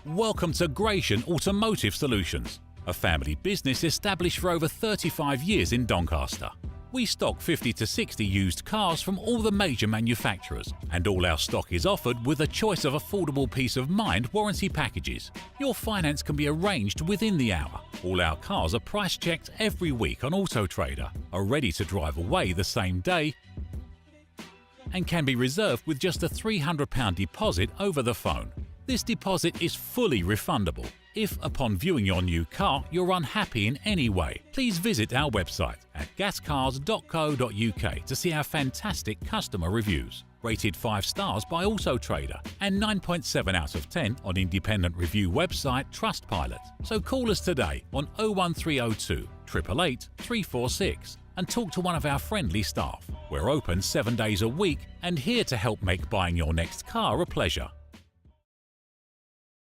Welcome to Gratian Automotive Solutions, a family business established for over 35 years in Doncaster. We stock 50 to 60 used cars from all the major manufacturers, and all our stock is offered with a choice of affordable peace of mind warranty packages. Your finance can be arranged within the hour. All our cars are price checked every week on Auto Trader, are ready to drive away the same day, and can be reserved with just a £300 deposit over the phone. This deposit is fully refundable. If, upon viewing your new car, you're unhappy in any way, please visit our website at gascars.co.uk to see our fantastic customer reviews. Rated 5 stars by Auto Trader and 9.7 out of 10 on independent review website Trustpilot. So call us today on 01302 888 346 and talk to one of our friendly staff. We're open 7 days a week and here to help make buying your next car a pleasure.